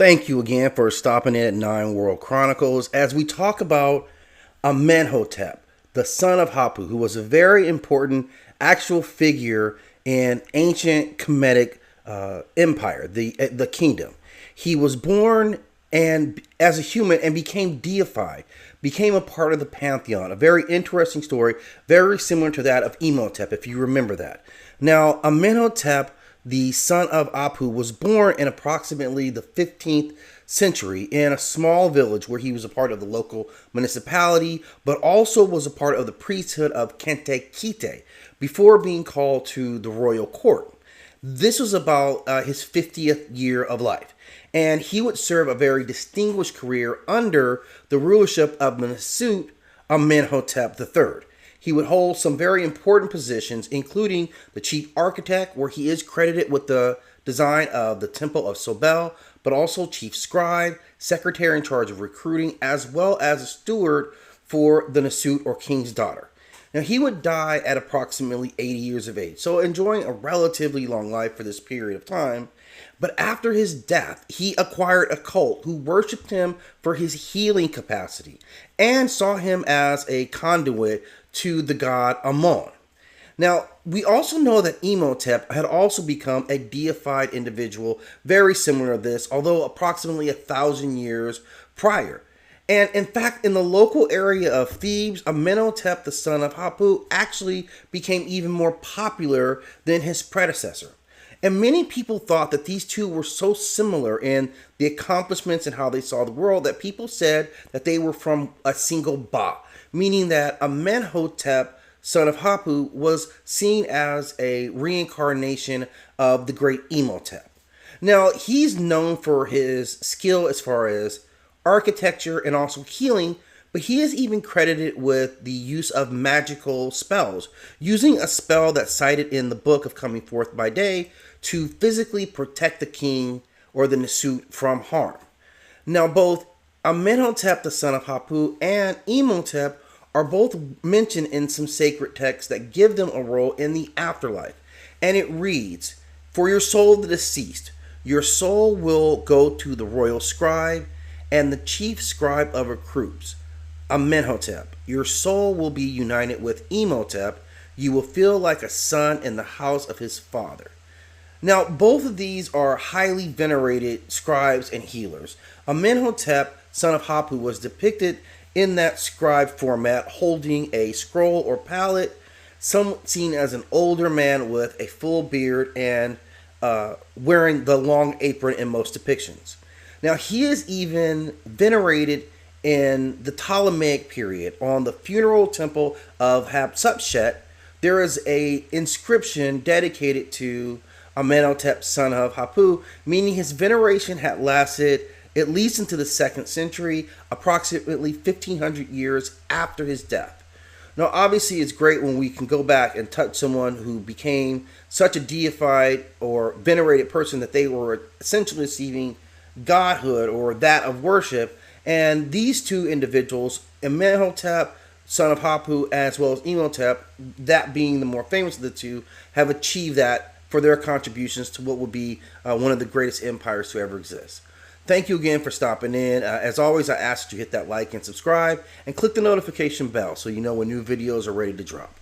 Thank you again for stopping in at Nine World Chronicles as we talk about Amenhotep, the son of Hapu, who was a very important actual figure in ancient Kemetic empire, the kingdom. He was born and as a human and became deified, became a part of the pantheon. A very interesting story, very similar to that of Amenhotep, if you remember that. Now, Amenhotep, the son of Apu, was born in approximately the 15th century in a small village where he was a part of the local municipality, but also was a part of the priesthood of Kentekite before being called to the royal court. This was about his 50th year of life, and he would serve a very distinguished career under the rulership of Mensuit Amenhotep III. He would hold some very important positions, including the chief architect, where he is credited with the design of the Temple of Sobel, but also chief scribe, secretary in charge of recruiting, as well as a steward for the Nasut or king's daughter. Now, he would die at approximately 80 years of age, so enjoying a relatively long life for this period of time. But after his death, he acquired a cult who worshipped him for his healing capacity and saw him as a conduit to the god Amon. Now, we also know that Amenhotep had also become a deified individual, very similar to this, although approximately 1,000 years prior. And in fact, in the local area of Thebes, Amenhotep, the son of Hapu, actually became even more popular than his predecessor. And many people thought that these two were so similar in the accomplishments and how they saw the world that people said that they were from a single Ba, meaning that Amenhotep, son of Hapu, was seen as a reincarnation of the great Amenhotep. Now, he's known for his skill as far as architecture and also healing, but he is even credited with the use of magical spells, using a spell that's cited in the book of Coming Forth by Day to physically protect the king or the Nasut from harm. Now, both Amenhotep, the son of Hapu, and Amenhotep are both mentioned in some sacred texts that give them a role in the afterlife. And it reads, "For your soul, the deceased, your soul will go to the royal scribe and the chief scribe of recruits, Amenhotep. Your soul will be united with Amenhotep. You will feel like a son in the house of his father." Now, both of these are highly venerated scribes and healers. Amenhotep, son of Hapu, was depicted in that scribe format holding a scroll or pallet, some seen as an older man with a full beard and wearing the long apron in most depictions. Now, he is even venerated in the Ptolemaic period. On the funeral temple of Hatshepsut, there is a inscription dedicated to Amenhotep, son of Hapu, meaning his veneration had lasted at least into the 2nd century, approximately 1,500 years after his death. Now, obviously, it's great when we can go back and touch someone who became such a deified or venerated person that they were essentially receiving godhood or that of worship. And these two individuals, Amenhotep, son of Hapu, as well as Amenhotep, that being the more famous of the two, have achieved that for their contributions to what would be one of the greatest empires to ever exist. Thank you again for stopping in. As always, I ask that you hit that like and subscribe and click the notification bell so you know when new videos are ready to drop.